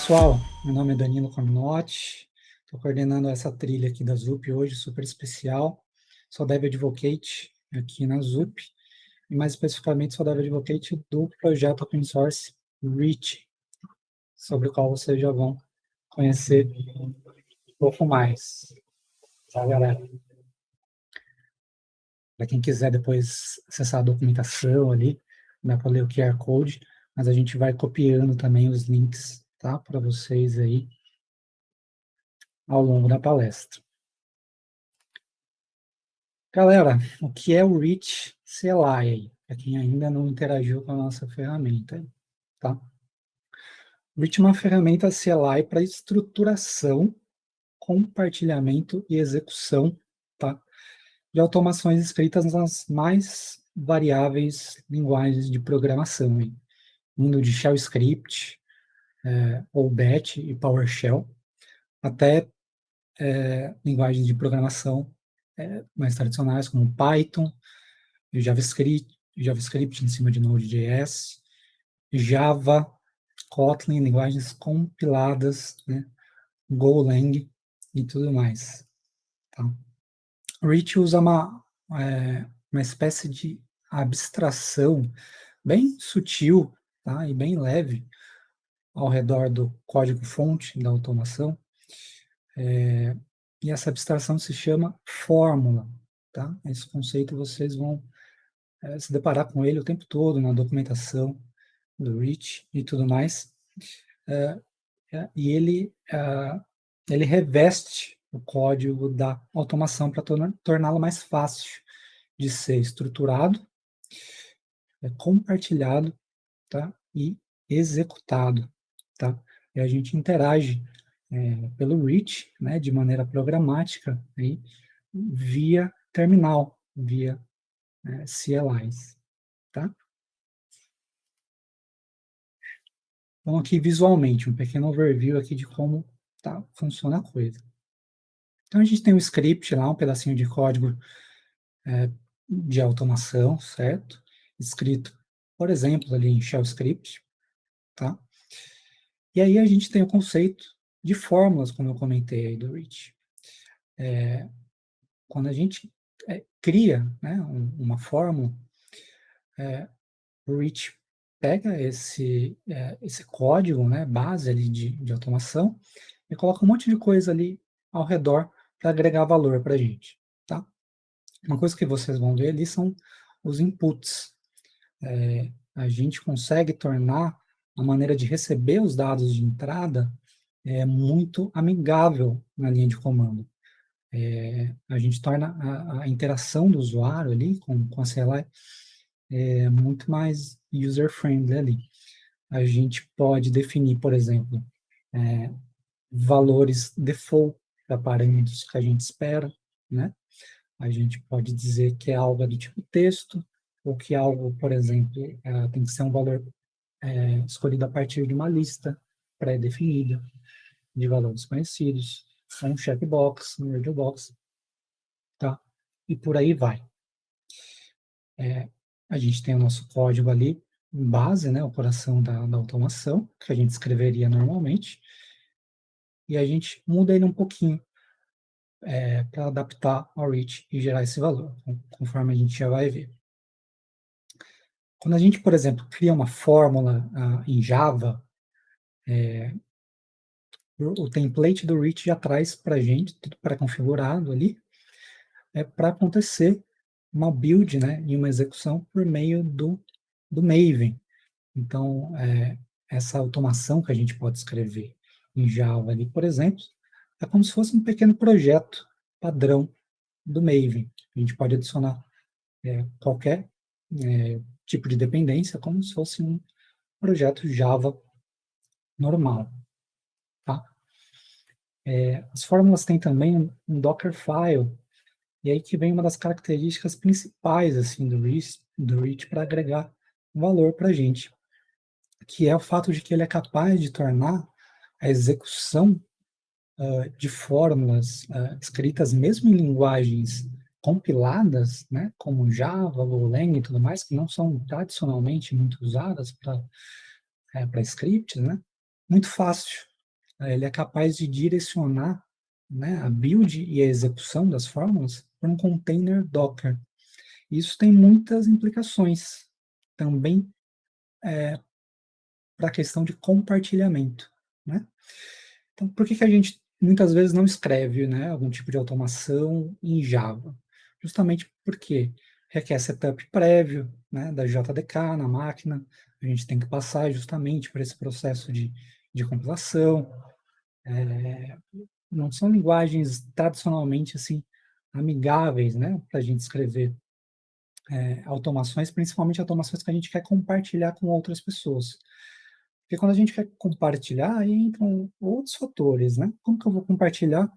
pessoal, meu nome é Danilo Cominotti, estou coordenando essa trilha aqui da ZUP hoje, super especial. Sou Dev Advocate aqui na ZUP, e mais especificamente sou Dev Advocate do projeto Open Source Reach, sobre o qual vocês já vão conhecer um pouco mais. Tá, galera? Para quem quiser depois acessar a documentação ali, dá para ler o QR Code, mas a gente vai copiando também os links, tá, para vocês aí ao longo da palestra. Galera, o que é o Reach CLI? Para quem ainda não interagiu com a nossa ferramenta, tá? O Reach é uma ferramenta CLI para estruturação, compartilhamento e execução, tá, de automações escritas nas mais variáveis linguagens de programação, hein? Indo de Shell Script, ou BAT e PowerShell, até linguagens de programação mais tradicionais, como Python, JavaScript em cima de Node.js, Java, Kotlin, linguagens compiladas, né, Golang e tudo mais. Tá? O Reach usa uma espécie de abstração bem sutil, tá, e bem leve ao redor do código-fonte da automação, e essa abstração se chama fórmula. Tá? Esse conceito vocês vão se deparar com ele o tempo todo na documentação do Reach e tudo mais. E ele reveste o código da automação para torná-lo mais fácil de ser estruturado, compartilhado, tá? E executado. Tá? E a gente interage pelo Reach, né, de maneira programática, aí, via terminal, via CLIs. Tá? Então, aqui visualmente, um pequeno overview aqui de como funciona a coisa. Então, a gente tem um script lá, um pedacinho de código de automação, certo? Escrito, por exemplo, ali em Shell Script, tá? E aí a gente tem o conceito de fórmulas, como eu comentei aí do Reach. Quando a gente cria, né, uma fórmula, o Reach pega esse código, né, base ali de automação e coloca um monte de coisa ali ao redor para agregar valor para a gente, tá? Uma coisa que vocês vão ver ali são os inputs. A gente consegue tornar a maneira de receber os dados de entrada muito amigável na linha de comando. A gente torna a interação do usuário ali com a CLI muito mais user-friendly ali. A gente pode definir, por exemplo, valores default para parâmetros que a gente espera, né? A gente pode dizer que é algo do tipo texto, ou que algo, por exemplo, tem que ser um valor escolhido a partir de uma lista pré-definida de valores conhecidos, um checkbox, um merge box, tá? E por aí vai. A gente tem o nosso código ali, base, né, o coração da automação, que a gente escreveria normalmente, e a gente muda ele um pouquinho para adaptar ao Reach e gerar esse valor, conforme a gente já vai ver. Quando a gente, por exemplo, cria uma fórmula em Java, o template do Reach já traz para a gente, tudo pré-configurado ali, para acontecer uma build, né, e uma execução por meio do Maven. Então, essa automação que a gente pode escrever em Java ali, por exemplo, é como se fosse um pequeno projeto padrão do Maven. A gente pode adicionar qualquer tipo de dependência, como se fosse um projeto Java normal. Tá? As fórmulas têm também um Dockerfile, e aí que vem uma das características principais assim, do Reach para agregar valor para a gente, que é o fato de que ele é capaz de tornar a execução de fórmulas escritas mesmo em linguagens compiladas, né, como Java, Golang e tudo mais, que não são tradicionalmente muito usadas para scripts, né, muito fácil. ele é capaz de direcionar, né, a build e a execução das fórmulas para um container Docker. Isso tem muitas implicações também para a questão de compartilhamento, né? Então, por que a gente muitas vezes não escreve, né, algum tipo de automação em Java? Justamente porque requer setup prévio, né, da JDK na máquina, a gente tem que passar justamente por esse processo de compilação. Não são linguagens tradicionalmente assim amigáveis, né, para a gente escrever automações, principalmente automações que a gente quer compartilhar com outras pessoas. Porque quando a gente quer compartilhar, aí entram outros fatores, né? Como que eu vou compartilhar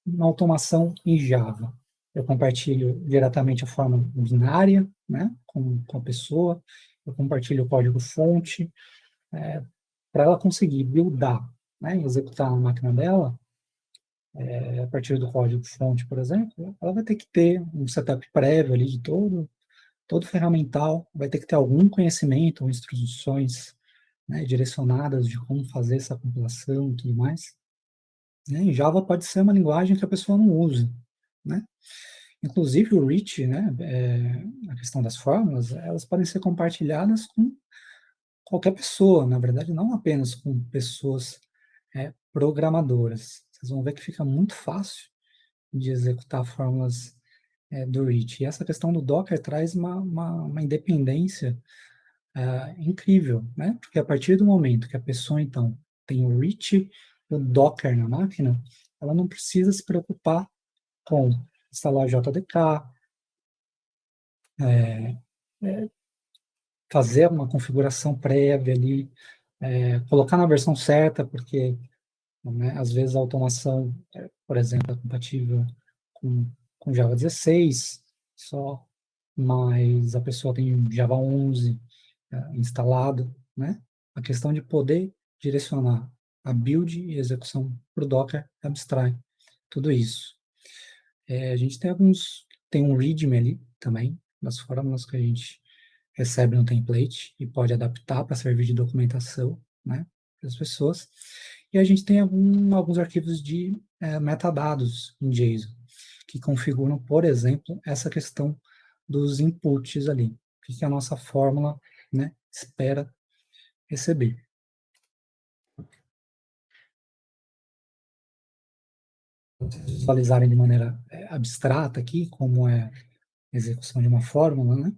uma automação em Java? Eu compartilho diretamente a forma binária, né, com a pessoa, eu compartilho o código-fonte, para ela conseguir buildar, né, executar na máquina dela, a partir do código-fonte, por exemplo, ela vai ter que ter um setup prévio ali de todo ferramental, vai ter que ter algum conhecimento ou instruções, né, direcionadas de como fazer essa compilação e tudo mais. Né? Em Java pode ser uma linguagem que a pessoa não usa, né? Inclusive o REACH, né, a questão das fórmulas, elas podem ser compartilhadas com qualquer pessoa, na verdade, não apenas com pessoas programadoras. Vocês vão ver que fica muito fácil de executar fórmulas do REACH. E essa questão do Docker traz uma independência incrível, né? Porque a partir do momento que a pessoa, então, tem o REACH, o Docker na máquina, ela não precisa se preocupar com instalar JDK, fazer uma configuração prévia ali, colocar na versão certa, porque, né, às vezes a automação, por exemplo, é compatível com, com Java 16 só, mas a pessoa tem Java 11 instalado, né? A questão de poder direcionar a build e execução para o Docker abstrai tudo isso. A gente tem um README ali também, das fórmulas que a gente recebe no template e pode adaptar para servir de documentação, né, para as pessoas. E a gente tem alguns arquivos de metadados em JSON, que configuram, por exemplo, essa questão dos inputs ali, o que a nossa fórmula, né, espera receber. Visualizarem de maneira abstrata aqui, como é a execução de uma fórmula, né?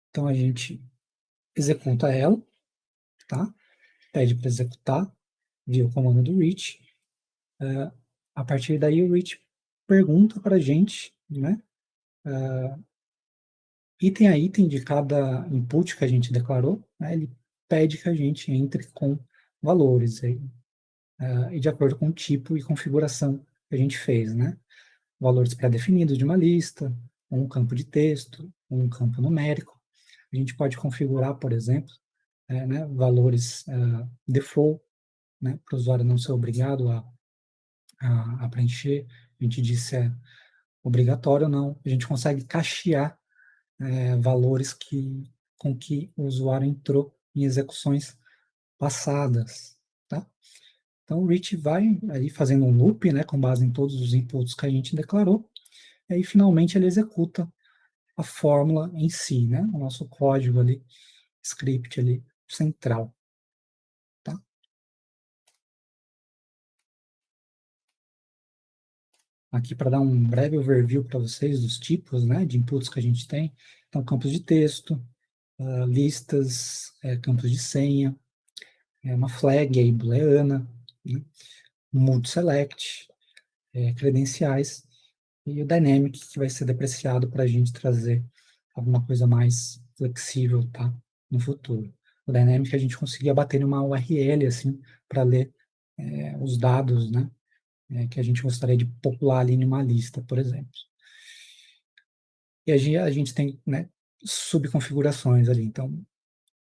Então a gente executa ela, tá? Pede para executar, via o comando do reach. A partir daí o reach pergunta para a gente, né? Item a item de cada input que a gente declarou, né? Ele pede que a gente entre com valores aí, e de acordo com o tipo e configuração que a gente fez, né? Valores pré-definidos de uma lista, um campo de texto, um campo numérico. A gente pode configurar, por exemplo, né, valores default, né, para o usuário não ser obrigado a preencher. A gente diz se é obrigatório ou não. A gente consegue cachear valores com que o usuário entrou em execuções passadas, tá? Então, o reach vai aí fazendo um loop, né, com base em todos os inputs que a gente declarou, e aí finalmente ele executa a fórmula em si, né, o nosso código ali, script ali central, tá? Aqui para dar um breve overview para vocês dos tipos, né, de inputs que a gente tem. Então, campos de texto, listas, campos de senha, uma flag aí booleana, né, um multi-select, credenciais, e o dynamic, que vai ser depreciado para a gente trazer alguma coisa mais flexível, tá, no futuro. O dynamic a gente conseguia bater numa URL, assim, para ler os dados, né, que a gente gostaria de popular ali numa lista, por exemplo. E a gente tem, né, subconfigurações ali. Então,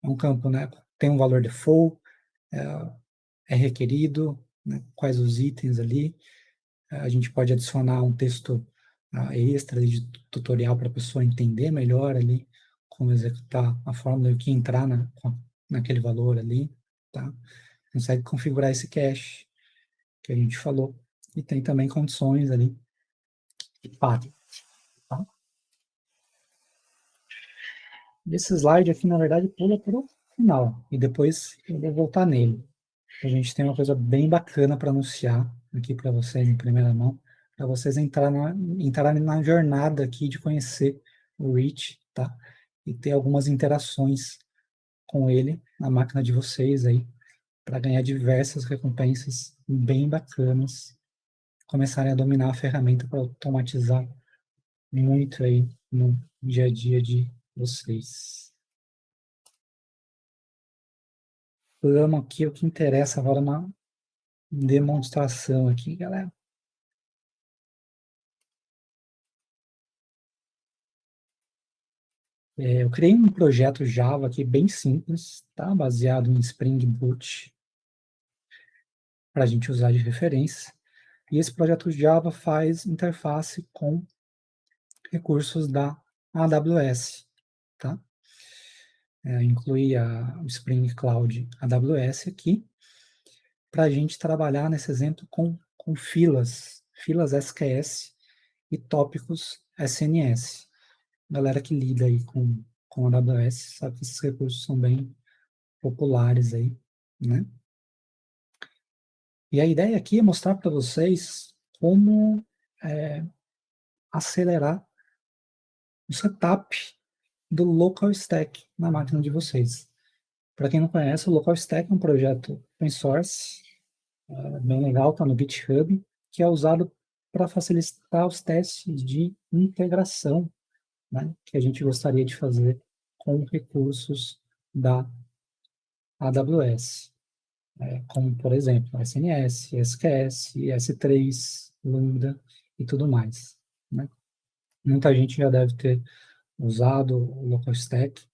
é um campo, né, tem um valor default, requerido, né, quais os itens ali. A gente pode adicionar um texto extra de tutorial para a pessoa entender melhor ali como executar a fórmula e o que entrar naquele valor ali. tá? Consegue configurar esse cache que a gente falou, e tem também condições ali de path, tá? Esse slide aqui, na verdade, pula para o final, e depois eu vou voltar nele. A gente tem uma coisa bem bacana para anunciar aqui para vocês em primeira mão, para vocês entrarem na jornada aqui de conhecer o Reach, tá? E ter algumas interações com ele na máquina de vocês aí, para ganhar diversas recompensas bem bacanas, começarem a dominar a ferramenta para automatizar muito aí no dia a dia de vocês. Vamos aqui o que interessa agora na demonstração aqui, galera. Eu criei um projeto Java aqui bem simples, tá? Baseado em Spring Boot, para a gente usar de referência. E esse projeto Java faz interface com recursos da AWS, tá? Inclui o Spring Cloud AWS aqui, para a gente trabalhar nesse exemplo com filas SQS e tópicos SNS. Galera que lida aí com AWS sabe que esses recursos são bem populares aí, né? E a ideia aqui é mostrar para vocês como acelerar o setup do Local Stack na máquina de vocês. Para quem não conhece, o Local Stack é um projeto open source, bem legal, está no GitHub, que é usado para facilitar os testes de integração, né, que a gente gostaria de fazer com recursos da AWS, como, por exemplo, SNS, SQS, S3, Lambda e tudo mais, né? Muita gente já deve ter usado o Local Stack,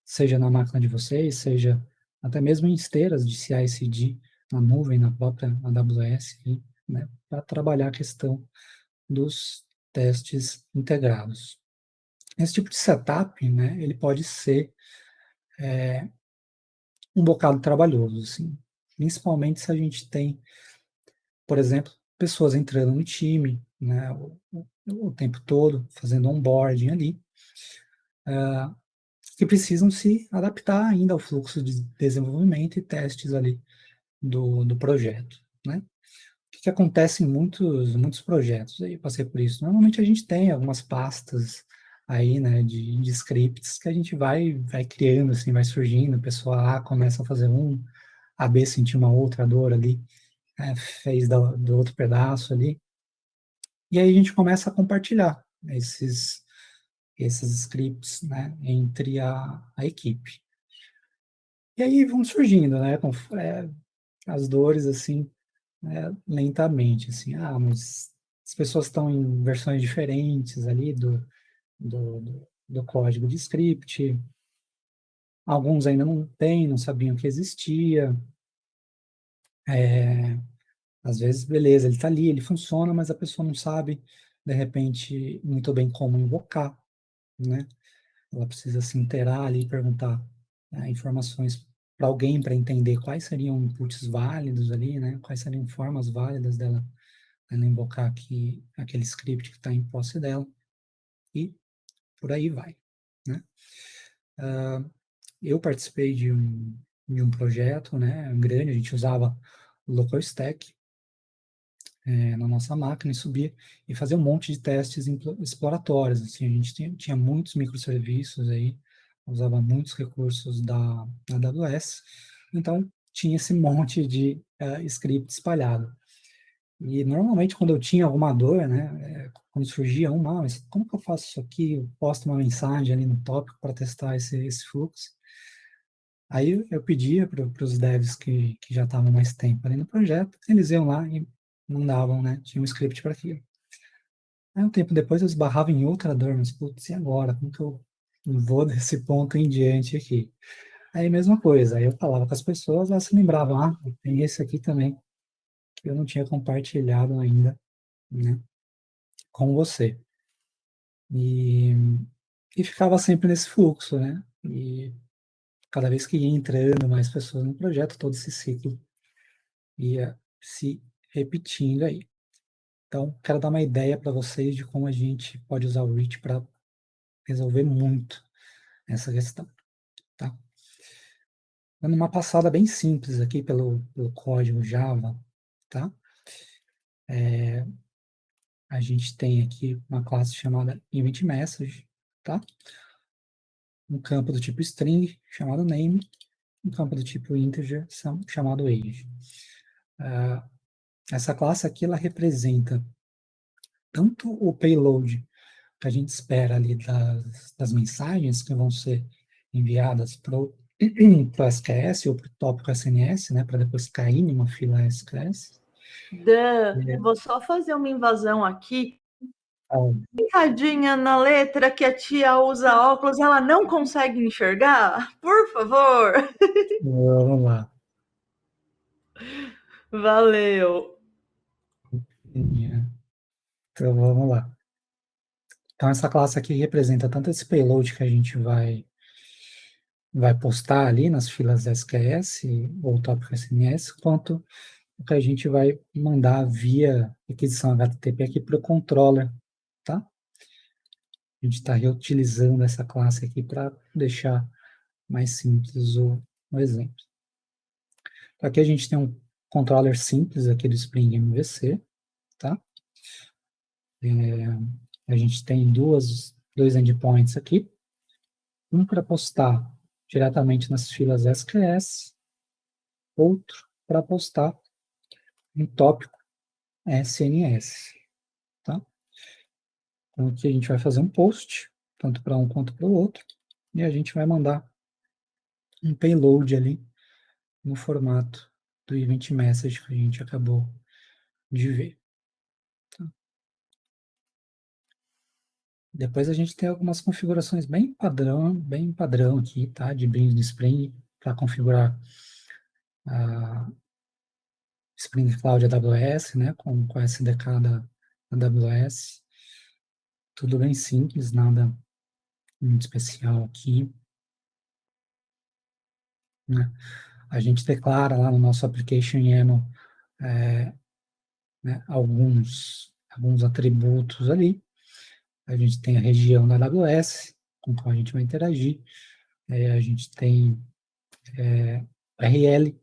seja na máquina de vocês, seja até mesmo em esteiras de CI/CD na nuvem, na própria AWS, né, para trabalhar a questão dos testes integrados. Esse tipo de setup, né, ele pode ser um bocado trabalhoso, assim, principalmente se a gente tem, por exemplo, pessoas entrando no time, né, o tempo todo, fazendo onboarding ali, que precisam se adaptar ainda ao fluxo de desenvolvimento e testes ali do projeto, né? O que acontece em muitos projetos? Aí eu passei por isso. Normalmente a gente tem algumas pastas aí, né, de scripts que a gente vai criando, assim, vai surgindo, a pessoa A começa a fazer um, a B sentiu uma outra dor ali, fez do outro pedaço ali, e aí a gente começa a compartilhar esses scripts, né, entre a equipe. E aí vão surgindo, né, as dores, assim, lentamente, assim, mas as pessoas estão em versões diferentes ali do código de script, alguns ainda não têm, não sabiam que existia, às vezes, beleza, ele está ali, ele funciona, mas a pessoa não sabe, de repente, muito bem como invocar, né? Ela precisa se inteirar ali, perguntar informações para alguém para entender quais seriam inputs válidos ali, né? Quais seriam formas válidas dela invocar aquele script que está em posse dela e por aí vai, né? Eu participei de um projeto, né, grande, a gente usava o Local Stack na nossa máquina e subia e fazia um monte de testes exploratórios, assim, a gente tinha muitos microserviços aí, usava muitos recursos da AWS, então tinha esse monte de script espalhado. E normalmente quando eu tinha alguma dor, né, quando surgia mas como que eu faço isso aqui? Eu posto uma mensagem ali no tópico para testar esse fluxo. Aí eu pedia para os devs que já estavam mais tempo ali no projeto, eles iam lá e mandavam, né, tinha um script para aquilo. Aí um tempo depois eu esbarrava em outra dor, mas putz, e agora? Como que eu vou desse ponto em diante aqui? Aí mesma coisa, aí eu falava com as pessoas, elas se lembravam, tem esse aqui também, que eu não tinha compartilhado ainda, né, com você. E ficava sempre nesse fluxo, né? cada vez que ia entrando mais pessoas no projeto, todo esse ciclo ia se repetindo aí. Então, quero dar uma ideia para vocês de como a gente pode usar o Reach para resolver muito essa questão, tá? Dando uma passada bem simples aqui pelo código Java, tá? A gente tem aqui uma classe chamada eventMessage, tá? Um campo do tipo string, chamado name, um campo do tipo integer, chamado age. Essa classe aqui, ela representa tanto o payload que a gente espera ali das mensagens que vão ser enviadas para o SQS ou para o tópico SNS, né, para depois cair em uma fila SQS. Dan, vou só fazer uma invasão aqui. Picadinha na letra que a tia usa óculos, ela não consegue enxergar? Por favor. Vamos lá. Valeu. Então, vamos lá. Então, essa classe aqui representa tanto esse payload que a gente vai postar ali nas filas SQS ou tópico SNS, quanto o que a gente vai mandar via requisição HTTP aqui para o controller, tá? A gente está reutilizando essa classe aqui para deixar mais simples o exemplo. Então, aqui a gente tem um controller simples aqui do Spring MVC, tá? A gente tem dois endpoints aqui, um para postar diretamente nas filas SQS, outro para postar um tópico SNS, tá? Então aqui a gente vai fazer um post, tanto para um quanto para o outro, e a gente vai mandar um payload ali no formato do event message que a gente acabou de ver. Tá? Depois a gente tem algumas configurações bem padrão aqui, tá? De bins do Spring para configurar a Spring Cloud AWS, né? Com a SDK da AWS. Tudo bem simples, nada muito especial aqui. Né? A gente declara lá no nosso application YAML né, alguns atributos ali. A gente tem a região da AWS, com a qual a gente vai interagir. A gente tem URL,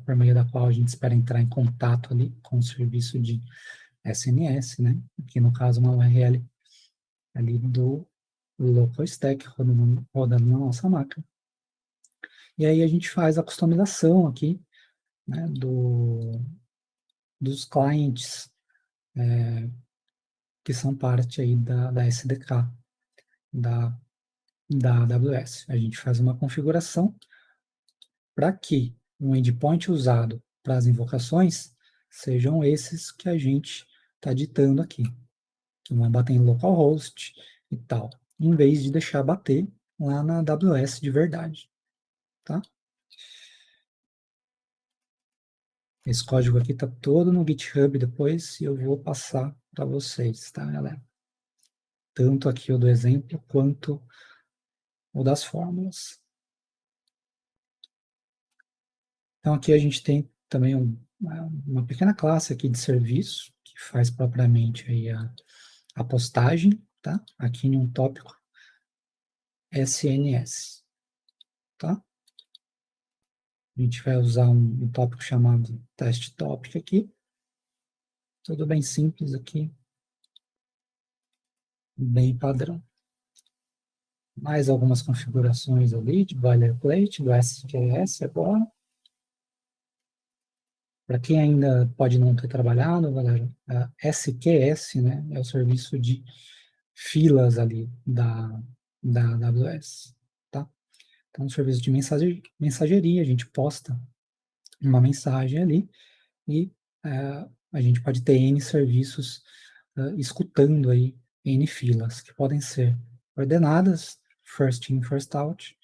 por meio da qual a gente espera entrar em contato ali com o serviço de SNS, né? Aqui no caso uma URL ali do local stack rodando na nossa máquina. E aí a gente faz a customização aqui, né, dos clientes que são parte aí da SDK da AWS. A gente faz uma configuração para que o endpoint usado para as invocações sejam esses que a gente está ditando aqui, que vão bater em localhost e tal, em vez de deixar bater lá na AWS de verdade, tá? Esse código aqui está todo no GitHub depois e eu vou passar para vocês, tá, galera? Tanto aqui o do exemplo quanto o das fórmulas. Então aqui a gente tem também uma pequena classe aqui de serviço que faz propriamente aí a postagem, tá? Aqui em um tópico SNS, tá? A gente vai usar um tópico chamado test topic aqui. Tudo bem simples aqui, bem padrão. Mais algumas configurações ali de boilerplate do SQS agora. Para quem ainda pode não ter trabalhado, galera, a SQS, né, é o serviço de filas ali da AWS, tá? Então, o serviço de mensageria, a gente posta uma mensagem ali e a gente pode ter N serviços escutando aí N filas, que podem ser ordenadas, first in, first out,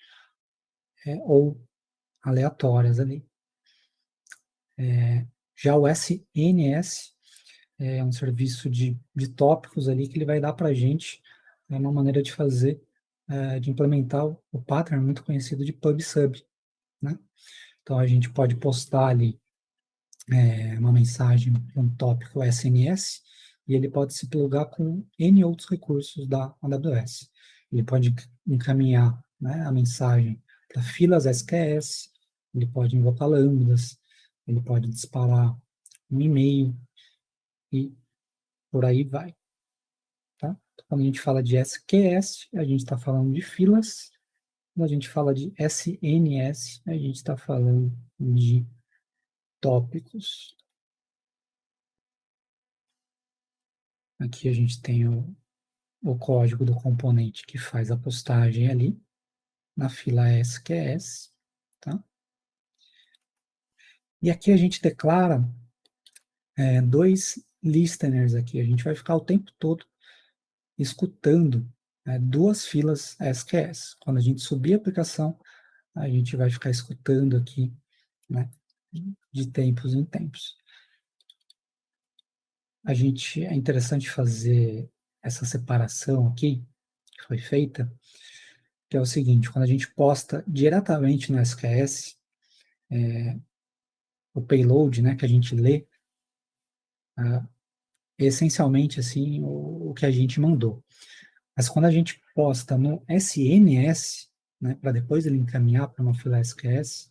ou aleatórias ali. Já o SNS é um serviço de tópicos ali que ele vai dar para a gente uma maneira de fazer de implementar o pattern muito conhecido de pub/sub, né? Então, a gente pode postar ali uma mensagem para um tópico SNS, e ele pode se plugar com N outros recursos da AWS. Ele pode encaminhar, né, a mensagem para filas SQS, ele pode invocar lambdas, ele pode disparar um e-mail, e por aí vai. Tá? Quando a gente fala de SQS, a gente está falando de filas. Quando a gente fala de SNS, a gente está falando de tópicos. Aqui a gente tem o código do componente que faz a postagem ali, na fila SQS, tá? E aqui a gente declara dois listeners aqui. A gente vai ficar o tempo todo escutando duas filas SQS. Quando a gente subir a aplicação, a gente vai ficar escutando aqui, né, de tempos em tempos. É interessante fazer essa separação aqui, que foi feita, que é o seguinte: quando a gente posta diretamente no SQS, o payload, né, que a gente lê, essencialmente assim o que a gente mandou. Mas quando a gente posta no SNS, né, para depois ele encaminhar para uma fila SQS,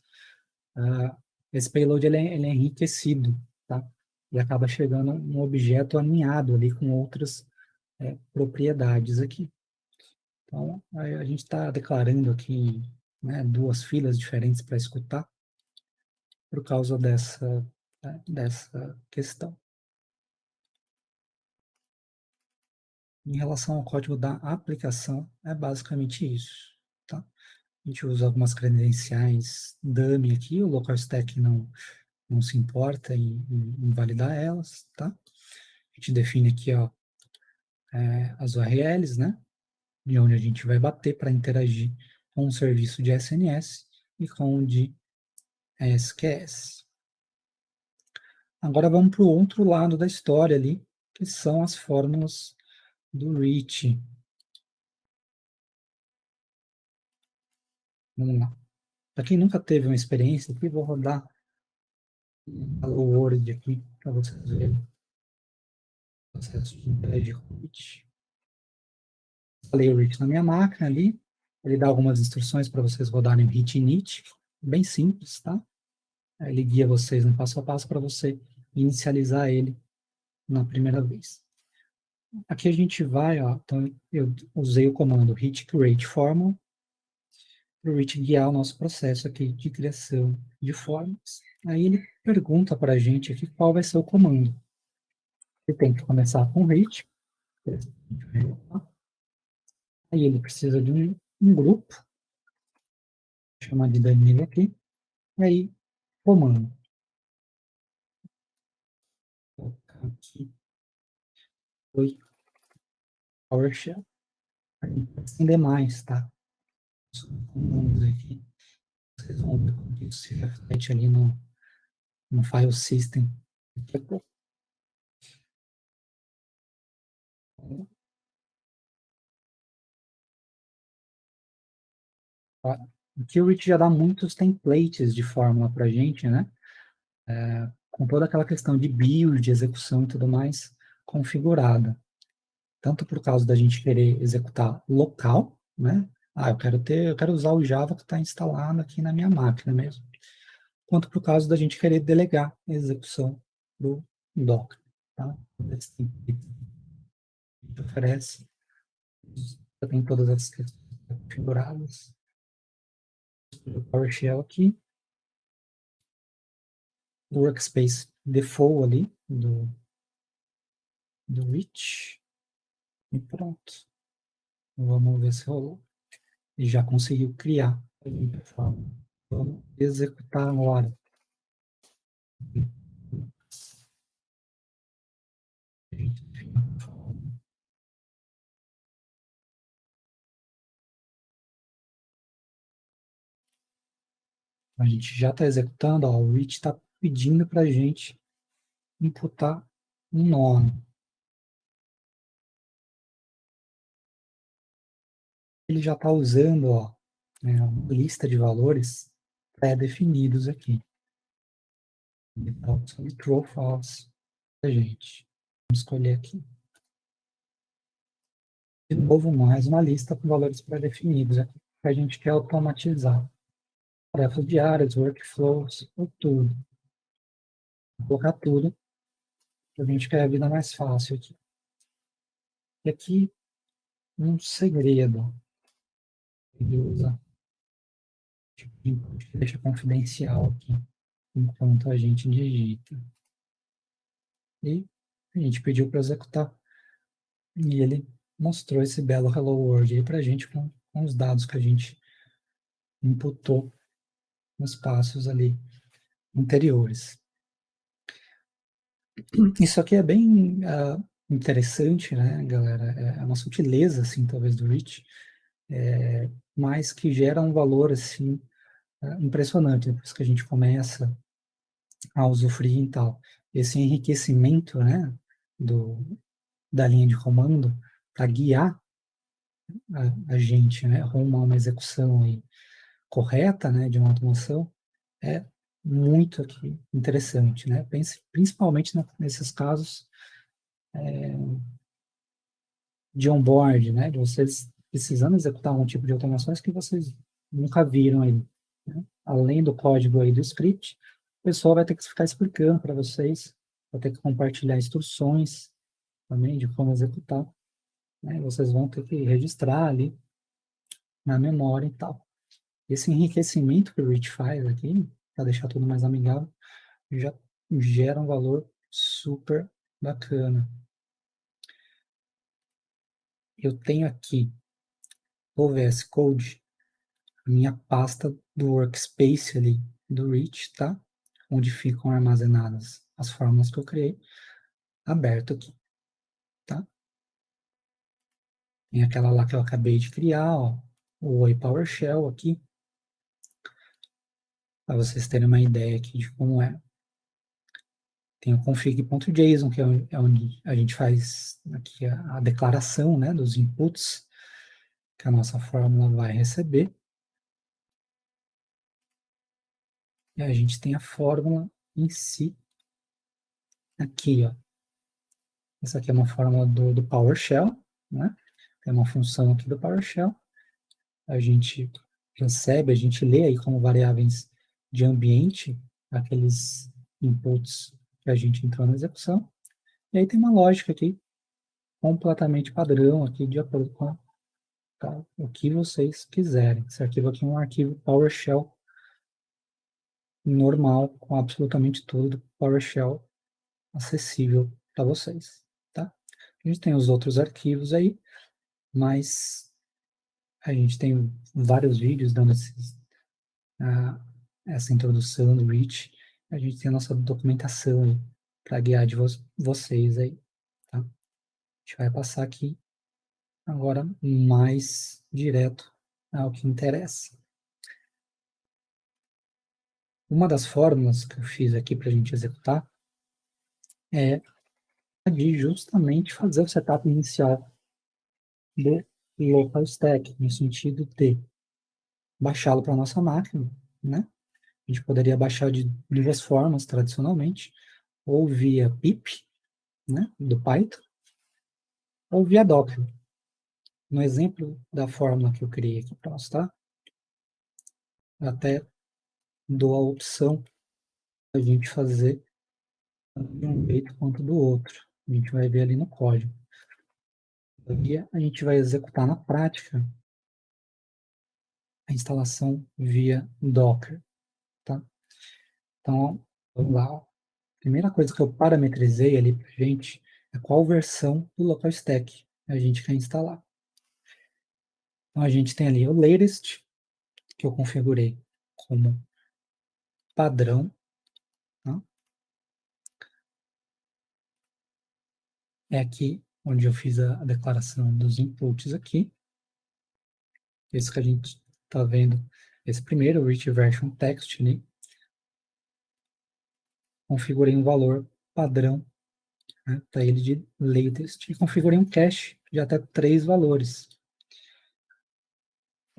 esse payload ele é enriquecido, tá? E acaba chegando um objeto alinhado ali com outras propriedades aqui. Então, a gente está declarando aqui, né, duas filas diferentes para escutar por causa dessa questão. Em relação ao código da aplicação, é basicamente isso, tá? A gente usa algumas credenciais dummy aqui, o local stack não se importa em validar elas, tá? A gente define aqui, ó, as URLs, né? De onde a gente vai bater para interagir com o serviço de SNS e com o de SQS. Agora vamos para o outro lado da história ali, que são as fórmulas do reach. Vamos lá. Para quem nunca teve uma experiência aqui, vou rodar o Word aqui para vocês verem o processo de entrega de reach. Falei o reach na minha máquina ali, ele dá algumas instruções para vocês rodarem o reach init, bem simples, tá? Ele guia vocês no passo a passo para você inicializar ele na primeira vez. Aqui a gente vai, ó, então eu usei o comando reach create formula para o reach guiar o nosso processo aqui de criação de formas. Aí ele pergunta para a gente aqui qual vai ser o comando. Ele tem que começar com reach. Aí ele precisa de um grupo, vou chamar de Danilo aqui. Aí, comando. Vou colocar aqui. Foi PowerShell. Tem demais, tá? Os comandos aqui. Vocês vão ver como isso se reflete ali no file system. O Qt já dá muitos templates de fórmula para a gente, né? Com toda aquela questão de build, de execução e tudo mais configurada. Tanto por causa da gente querer executar local, né? Eu quero usar o Java que está instalado aqui na minha máquina mesmo. Quanto por causa da gente querer delegar a execução do Docker, tá? Esse template que a gente oferece, já tem todas as questões configuradas. O PowerShell aqui, o workspace default ali do reach, e pronto. Vamos ver se rolou. E já conseguiu criar. Vamos executar agora. A gente já está executando, ó, o reach está pedindo para a gente imputar um nome. ele já está usando, ó, né, uma lista de valores pré-definidos aqui. Então, true, false, a gente. Vamos escolher aqui. De novo, mais uma lista com valores pré-definidos aqui, que a gente quer automatizar. Tarefas diárias, workflows, ou tudo. Vou colocar tudo, para a gente quer a vida mais fácil aqui. E aqui, um segredo. Ele usa, deixa confidencial aqui, enquanto a gente digita. E a gente pediu para executar. E ele mostrou esse belo Hello World aí para a gente com os dados que a gente imputou nos passos ali anteriores. Isso aqui é bem interessante, né, galera? É uma sutileza, assim, talvez, do Rich, mas que gera um valor, assim, impressionante depois que a gente começa a usufruir e tal. Esse enriquecimento, né, da linha de comando para guiar a gente, né, rumo a uma execução aí correta, né, de uma automação, é muito aqui interessante, né? Principalmente nesses casos de onboard, né, de vocês precisando executar um tipo de automações que vocês nunca viram aí, né? Além do código aí do script, o pessoal vai ter que ficar explicando para vocês, vai ter que compartilhar instruções também de como executar, né? Vocês vão ter que registrar ali na memória e tal. Esse enriquecimento que o Rich faz aqui, para deixar tudo mais amigável, já gera um valor super bacana. Eu tenho aqui o VS Code, a minha pasta do workspace ali do Rich, tá? Onde ficam armazenadas as fórmulas que eu criei, aberto aqui, tá? Tem aquela lá que eu acabei de criar, ó, o Oi PowerShell aqui, para vocês terem uma ideia aqui de como é. Tem o config.json, que é onde a gente faz aqui a declaração, né, dos inputs que a nossa fórmula vai receber. E a gente tem a fórmula em si aqui, ó. Essa aqui é uma fórmula do PowerShell, né? Tem uma função aqui do PowerShell. A gente recebe, a gente lê aí como variáveis de ambiente aqueles inputs que a gente entrou na execução. E aí tem uma lógica aqui completamente padrão aqui de acordo com o que vocês quiserem. Esse arquivo aqui é um arquivo PowerShell normal, com absolutamente tudo do PowerShell acessível para vocês, tá? A gente tem os outros arquivos aí, mas a gente tem vários vídeos dando essa introdução do Rich. A gente tem a nossa documentação para guiar de vocês aí, tá? A gente vai passar aqui agora mais direto ao que interessa. Uma das fórmulas que eu fiz aqui para a gente executar é de justamente fazer o setup inicial do local stack, no sentido de baixá-lo para a nossa máquina, né? A gente poderia baixar de duas formas, tradicionalmente, ou via pip, né, do Python, ou via Docker. No exemplo da fórmula que eu criei aqui para mostrar, até dou a opção a gente fazer de um jeito quanto do outro. A gente vai ver ali no código. E a gente vai executar na prática a instalação via Docker, tá? Então, vamos lá. A primeira coisa que eu parametrizei ali para gente é qual versão do local stack a gente quer instalar. Então, a gente tem ali o latest, que eu configurei como padrão, tá? É aqui onde eu fiz a declaração dos inputs aqui. Esse que a gente está vendo, esse primeiro, o Rich Version Text, né? Configurei um valor padrão, né, para ele de latest, e configurei um cache de até 3 valores.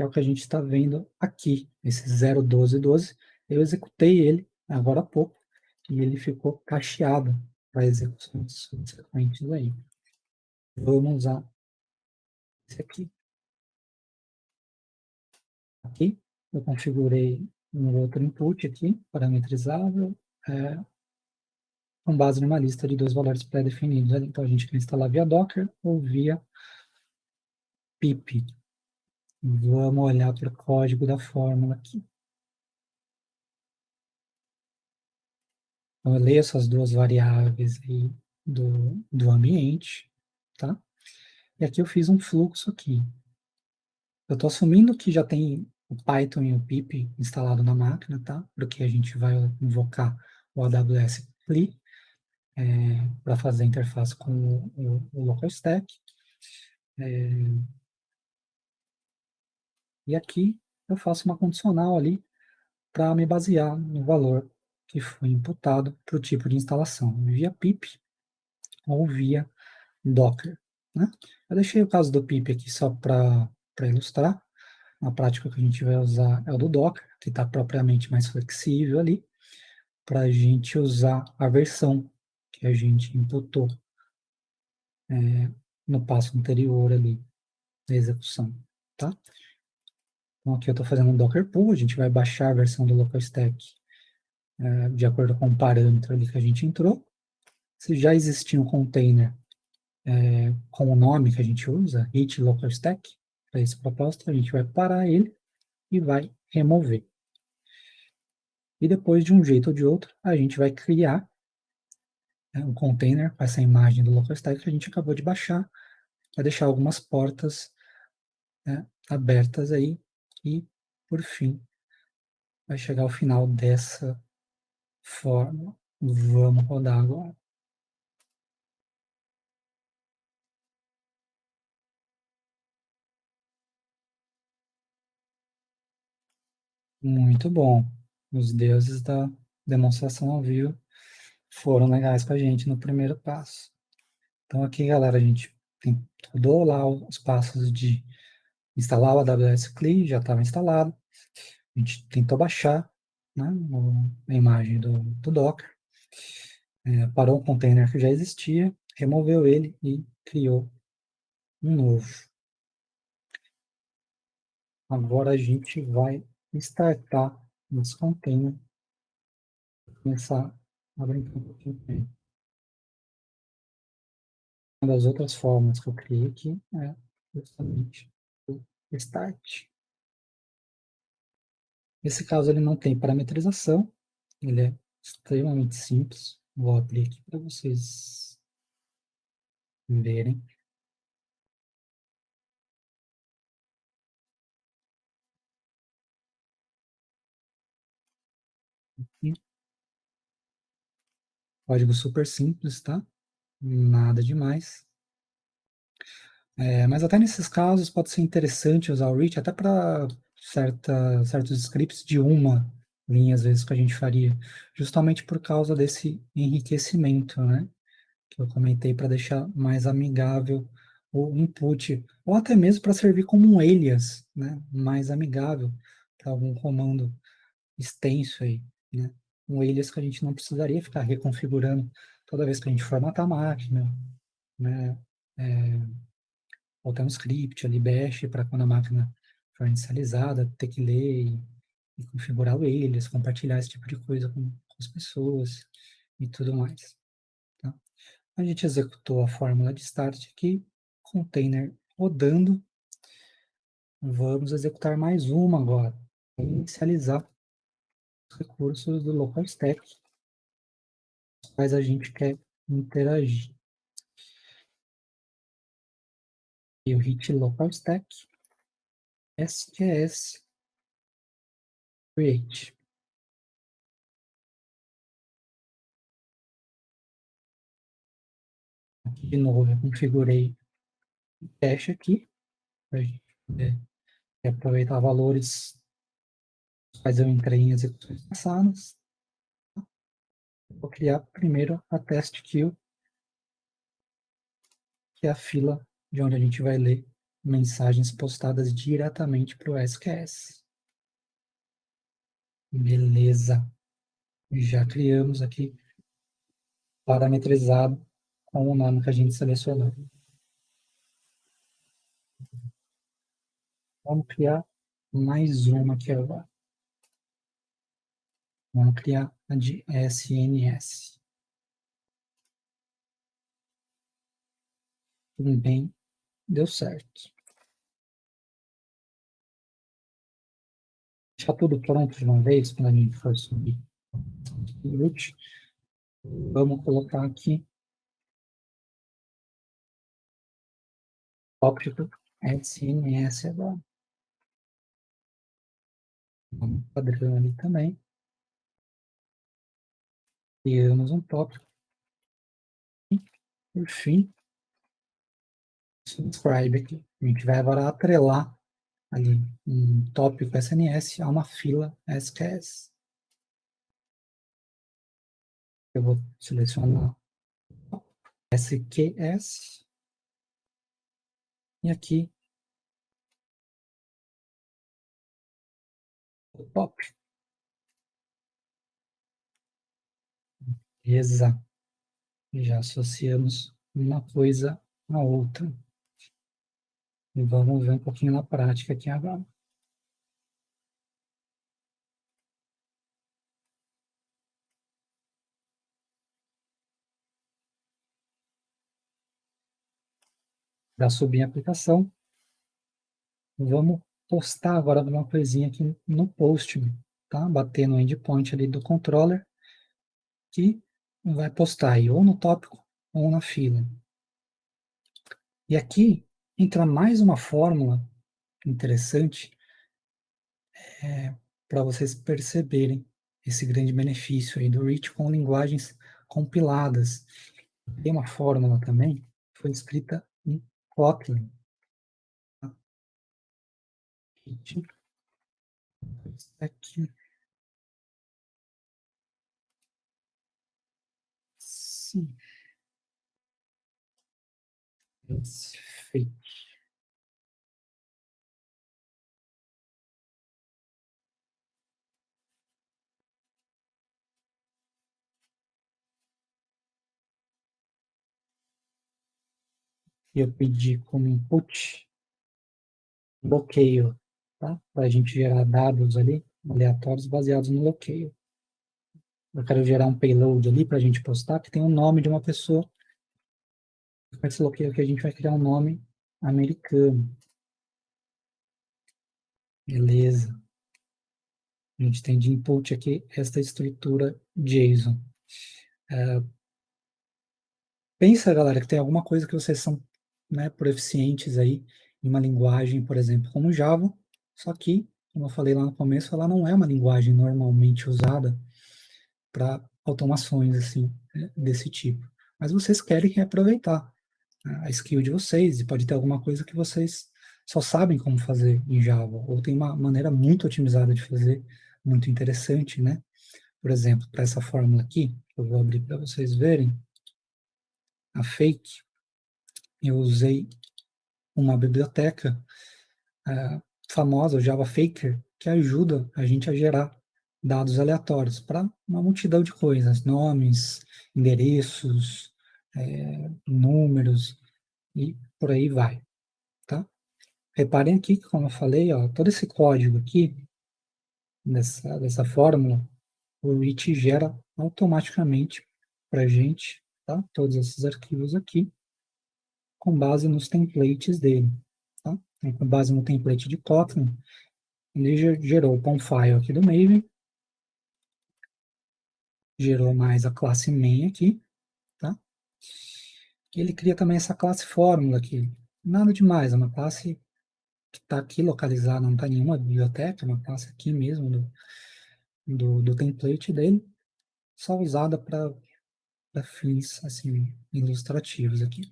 é o que a gente está vendo aqui, esse 01212. Eu executei ele agora há pouco, e ele ficou cacheado para execuções subsequentes aí. Vamos usar esse aqui. Aqui, eu configurei um outro input aqui, parametrizável, com base numa lista de 2 valores pré-definidos. Então, a gente quer instalar via Docker ou via pip. Vamos olhar para o código da fórmula aqui. Então, eu leio essas duas variáveis aí do ambiente, tá? E aqui eu fiz um fluxo aqui. Eu estou assumindo que já tem o Python e o pip instalado na máquina, tá? Porque a gente vai invocar o AWS CLI para fazer a interface com o local stack. E aqui eu faço uma condicional ali para me basear no valor que foi imputado para o tipo de instalação, via pip ou via Docker. Né? Eu deixei o caso do pip aqui só para ilustrar. A prática que a gente vai usar é o do Docker, que está propriamente mais flexível ali, para a gente usar a versão que a gente imputou no passo anterior ali da execução. Tá? Então aqui eu estou fazendo um Docker pull, a gente vai baixar a versão do local stack de acordo com o parâmetro ali que a gente entrou. Se já existir um container com o nome que a gente usa, hit local stack, para esse propósito, a gente vai parar ele e vai remover. E depois, de um jeito ou de outro, a gente vai criar um container com essa imagem do local stack que a gente acabou de baixar, vai deixar algumas portas abertas aí e, por fim, vai chegar ao final dessa fórmula. Vamos rodar agora. Muito bom. Os deuses da demonstração ao vivo foram legais com a gente no primeiro passo. Então aqui, galera, a gente rodou lá os passos de instalar o AWS CLI, já estava instalado. A gente tentou baixar, né, a imagem do Docker, parou um container que já existia, removeu ele e criou um novo. Agora a gente vai startar esse container, começar a brincar um pouquinho com ele. Uma das outras formas que eu criei aqui é justamente o start. Nesse caso ele não tem parametrização, ele é extremamente simples. Vou abrir aqui para vocês verem. Aqui. Código super simples, tá? Nada demais. Mas até nesses casos pode ser interessante usar o reach até para certos scripts de uma linha, às vezes, que a gente faria, justamente por causa desse enriquecimento, né? Que eu comentei, para deixar mais amigável o input, ou até mesmo para servir como um alias, né? Mais amigável para algum comando extenso aí, né? Um alias que a gente não precisaria ficar reconfigurando toda vez que a gente formatar a máquina, né? Ou tem um script ali, bash, para quando a máquina for inicializada, ter que ler e configurar o alias, compartilhar esse tipo de coisa com as pessoas e tudo mais. Tá? A gente executou a fórmula de start aqui, container rodando. Vamos executar mais uma agora. Inicializar os recursos do local stack, os quais a gente quer interagir. E o hit local stack, SQS create. Aqui de novo eu configurei o cache aqui, para a gente poder aproveitar valores os quais eu entrei em execuções passadas. Vou criar primeiro a test queue, que é a fila de onde a gente vai ler mensagens postadas diretamente para o SQS. Beleza. Já criamos aqui parametrizado com o nome que a gente selecionou. Vamos criar mais uma aqui agora. Vamos criar a de SNS. Tudo bem, deu certo. Deixar tudo pronto de uma vez, quando a gente for subir o root. Vamos colocar aqui tópico SNS agora. Vamos padrão ali também. Criamos um tópico. E, por fim, subscribe aqui. A gente vai agora atrelar ali um tópico SNS a uma fila SQS. Eu vou selecionar SQS e aqui o tópico. Beleza. Já associamos uma coisa à outra. E vamos ver um pouquinho na prática aqui agora. Já subi a aplicação. Vamos postar agora uma coisinha aqui no post, tá? Bater no endpoint ali do controller, que vai postar aí ou no tópico ou na fila. E aqui entra mais uma fórmula interessante para vocês perceberem esse grande benefício aí do Rich com linguagens compiladas. Tem uma fórmula também que foi escrita em Kotlin. Aqui. Sim. Feito. E eu pedi como input bloqueio, tá? Para a gente gerar dados ali aleatórios baseados no bloqueio. Eu quero gerar um payload ali para a gente postar que tem o nome de uma pessoa. Com esse bloqueio aqui a gente vai criar um nome americano. Beleza. A gente tem de input aqui esta estrutura JSON. Pensa, galera, que tem alguma coisa que vocês são, né, proficientes aí em uma linguagem, por exemplo, como Java, só que, como eu falei lá no começo, ela não é uma linguagem normalmente usada para automações assim, né, desse tipo. Mas vocês querem reaproveitar a skill de vocês e pode ter alguma coisa que vocês só sabem como fazer em Java, ou tem uma maneira muito otimizada de fazer, muito interessante, né? Por exemplo, para essa fórmula aqui, eu vou abrir para vocês verem, a fake, eu usei uma biblioteca famosa, o Java Faker, que ajuda a gente a gerar dados aleatórios para uma multidão de coisas, nomes, endereços, números e por aí vai, tá? Reparem aqui que, como eu falei, ó, todo esse código aqui, dessa fórmula, o Rich gera automaticamente para a gente, tá? Todos esses arquivos aqui, com base nos templates dele, tá? Então, com base no template de Kotlin, ele gerou o POM-file aqui do Maven, gerou mais a classe main aqui, tá? E ele cria também essa classe fórmula aqui. Nada demais, é uma classe que está aqui localizada, não está em nenhuma biblioteca, é uma classe aqui mesmo do template dele, só usada para fins assim, ilustrativos aqui.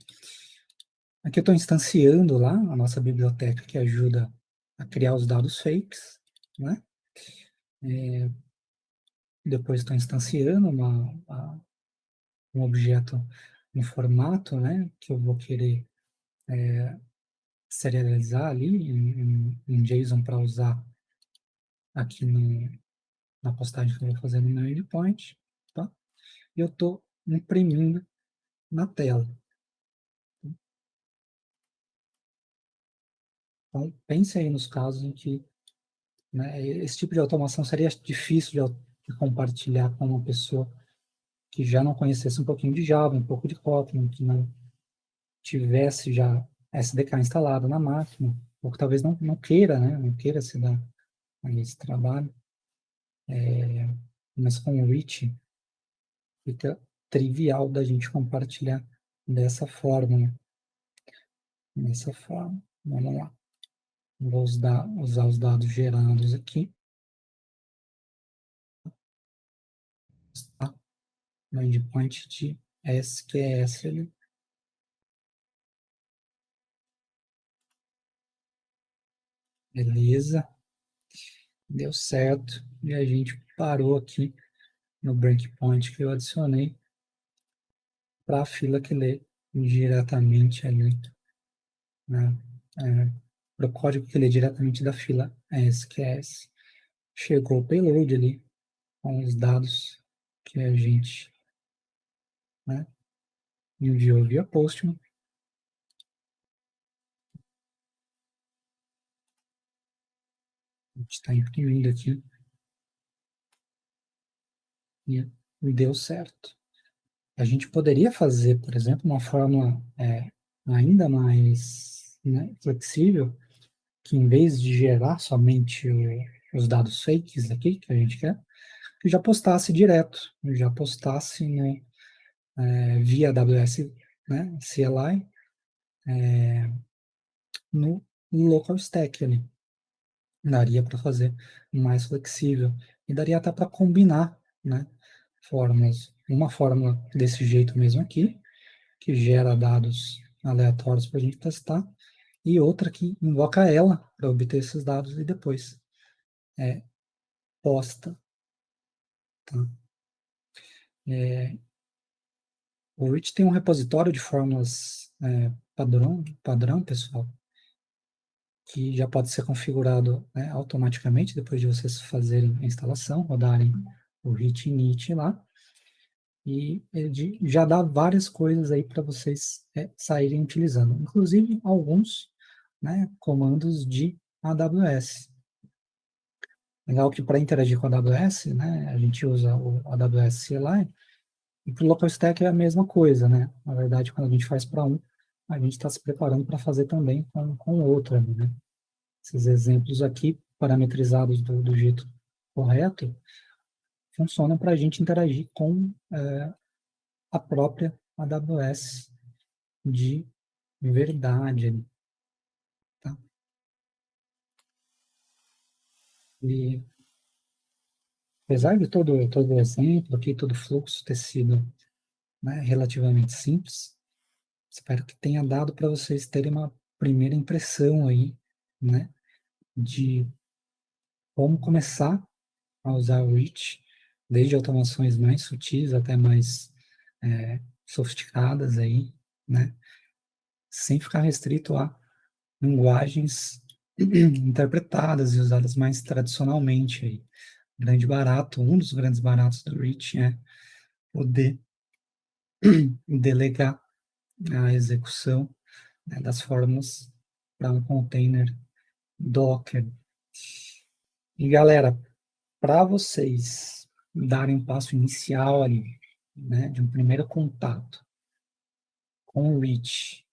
Aqui eu estou instanciando lá a nossa biblioteca que ajuda a criar os dados fakes, né? Depois estou instanciando um objeto em formato, né? Que eu vou querer serializar ali em JSON para usar aqui na postagem que eu vou fazer no meu endpoint, tá? E eu estou imprimindo na tela. Então, pense aí nos casos em que, né, esse tipo de automação seria difícil de compartilhar com uma pessoa que já não conhecesse um pouquinho de Java, um pouco de Kotlin, que não tivesse já SDK instalado na máquina, ou que talvez não queira, né, não queira se dar a esse trabalho. Mas com o Rich fica trivial da gente compartilhar dessa forma, né? Dessa forma. Vamos lá. Vou usar os dados gerados aqui. Tá? No endpoint de SQS ali. Beleza. Deu certo. E a gente parou aqui no breakpoint que eu adicionei para a fila que lê diretamente ali, né? Para o código que lê diretamente da fila SQS. Chegou o payload ali com os dados que a gente, né, enviou via Postman. A gente está imprimindo aqui e deu certo. A gente poderia fazer, por exemplo, uma forma ainda mais, né, flexível, que em vez de gerar somente os dados fakes aqui, que a gente quer, que já postasse direto, já postasse, né, via AWS, né, CLI, no local stack ali. Daria para fazer mais flexível e daria até para combinar, né, formas. Uma fórmula desse jeito mesmo aqui, que gera dados aleatórios para a gente testar, e outra que invoca ela para obter esses dados e depois posta. Tá? O Rich tem um repositório de fórmulas padrão, pessoal, que já pode ser configurado, né, automaticamente depois de vocês fazerem a instalação, rodarem o Rich init lá, e ele já dá várias coisas aí para vocês saírem utilizando, inclusive alguns, né, comandos de AWS. Legal que para interagir com a AWS, né, a gente usa o AWS CLI, e para o local stack é a mesma coisa, né? Na verdade, quando a gente faz para um, a gente está se preparando para fazer também com o outro, né? Esses exemplos aqui, parametrizados do jeito correto, funcionam para a gente interagir com a própria AWS de verdade. Tá? E apesar de todo o exemplo aqui, todo o fluxo ter sido, né, relativamente simples, espero que tenha dado para vocês terem uma primeira impressão aí, né, de como começar a usar o Reach, desde automações mais sutis até mais sofisticadas aí, né, sem ficar restrito a linguagens interpretadas e usadas mais tradicionalmente aí. Grande barato, um dos grandes baratos do Reach é poder delegar a execução, né, das fórmulas para um container Docker. E galera, para vocês darem um passo inicial ali, né, de um primeiro contato com o Reach,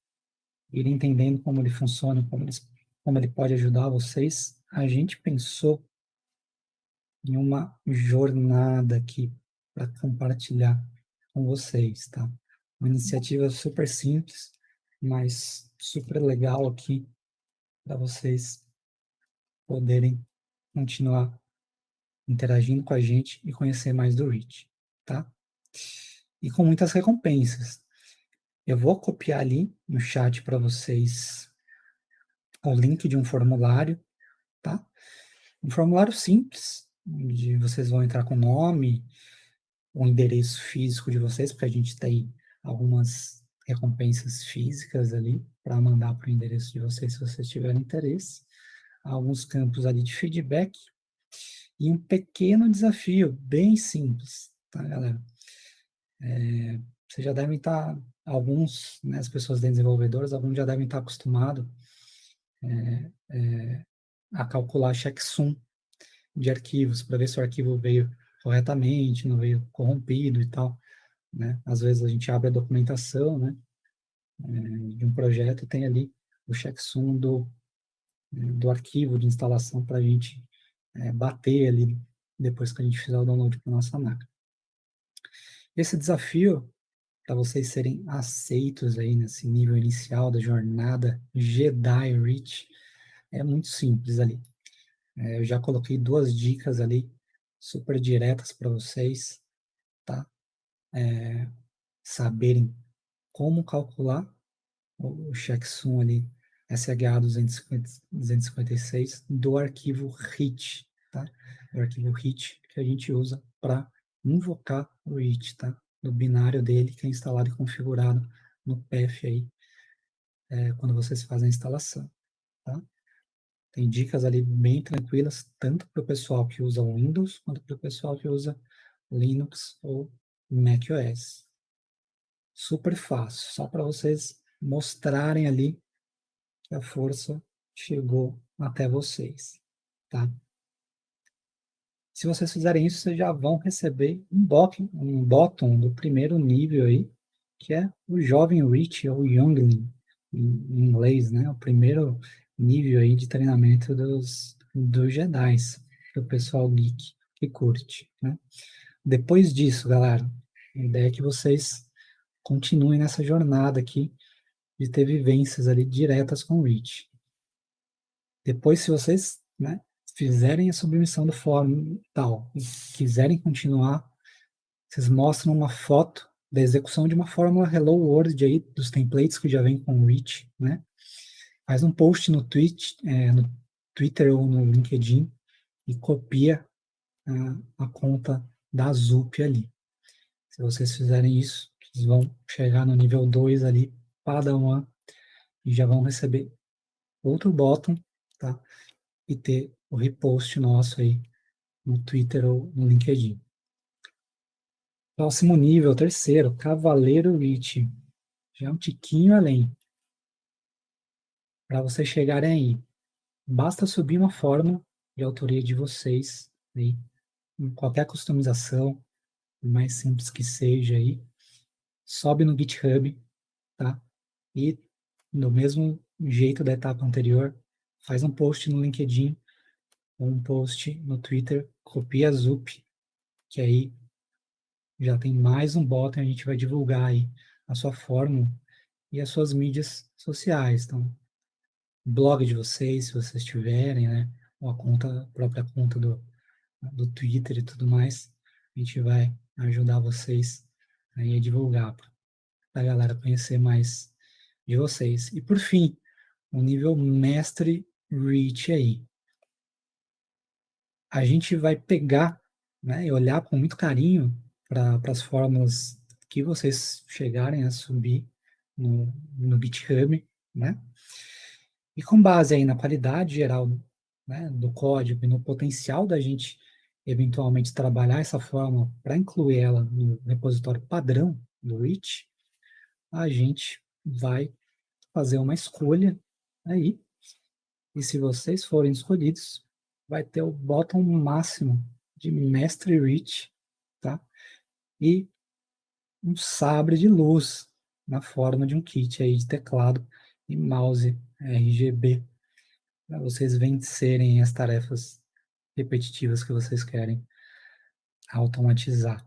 ir entendendo como ele funciona, como ele pode ajudar vocês, a gente pensou em uma jornada aqui para compartilhar com vocês, tá? Uma iniciativa super simples, mas super legal aqui para vocês poderem continuar interagindo com a gente e conhecer mais do Reach, tá? E com muitas recompensas. Eu vou copiar ali no chat para vocês o link de um formulário, tá? Um formulário simples, onde vocês vão entrar com o nome, o endereço físico de vocês, porque a gente tem algumas recompensas físicas ali para mandar para o endereço de vocês se vocês tiverem interesse. Alguns campos ali de feedback e um pequeno desafio, bem simples, tá, galera? Vocês já devem estar, alguns, né, as pessoas desenvolvedoras, alguns já devem estar acostumados a calcular checksum de arquivos, para ver se o arquivo veio corretamente, não veio corrompido e tal, né? Às vezes a gente abre a documentação, né, de um projeto e tem ali o checksum do arquivo de instalação para a gente bater ali depois que a gente fizer o download para nossa máquina. Esse desafio, para vocês serem aceitos aí nesse nível inicial da jornada Jedi Reach, é muito simples ali. Eu já coloquei 2 dicas ali, super diretas para vocês, tá? Saberem como calcular o checksum ali, SHA 256, do arquivo HIT, tá? Do arquivo HIT que a gente usa para invocar o REACH, tá? No binário dele, que é instalado e configurado no path aí, quando vocês fazem a instalação, tá? Tem dicas ali bem tranquilas, tanto para o pessoal que usa Windows, quanto para o pessoal que usa Linux ou macOS. Super fácil, só para vocês mostrarem ali que a força chegou até vocês, tá? Se vocês fizerem isso, vocês já vão receber um bottom do primeiro nível aí, que é o Jovem Reach, ou Youngling, em inglês, né? O primeiro nível aí de treinamento dos Jedis, para o pessoal geek que curte, né? Depois disso, galera, a ideia é que vocês continuem nessa jornada aqui de ter vivências ali diretas com o Reach. Depois, se vocês, né, fizerem a submissão do fórum tal, e quiserem continuar, vocês mostram uma foto da execução de uma fórmula Hello World aí, dos templates que já vem com o Reach, né? Faz um post no Twitter ou no LinkedIn e copia a conta da ZUP ali. Se vocês fizerem isso, vocês vão chegar no nível 2 ali, Padawan, e já vão receber outro bottom, tá? E ter o repost nosso aí no Twitter ou no LinkedIn. Próximo nível, terceiro, Cavaleiro Reach. Já é um tiquinho além. Para vocês chegarem aí, basta subir uma fórmula de autoria de vocês, aí, em qualquer customização, mais simples que seja aí, sobe no GitHub, tá? E do mesmo jeito da etapa anterior, faz um post no LinkedIn, ou um post no Twitter, copia a ZUP, que aí já tem mais um botão, a gente vai divulgar aí a sua fórmula e as suas mídias sociais. Então, blog de vocês, se vocês tiverem, né? Ou a própria conta do Twitter e tudo mais, a gente vai ajudar vocês aí a divulgar para a galera conhecer mais de vocês. E por fim, o nível Mestre Reach aí. A gente vai pegar, né, e olhar com muito carinho para as fórmulas que vocês chegarem a subir no GitHub, né? E com base aí na qualidade geral, né, do código e no potencial da gente eventualmente trabalhar essa fórmula para incluir ela no repositório padrão do Reach, a gente vai fazer uma escolha aí. E se vocês forem escolhidos, vai ter o bottom máximo de Mestre Reach, tá? E um sabre de luz na forma de um kit aí de teclado e mouse RGB, para vocês vencerem as tarefas repetitivas que vocês querem automatizar.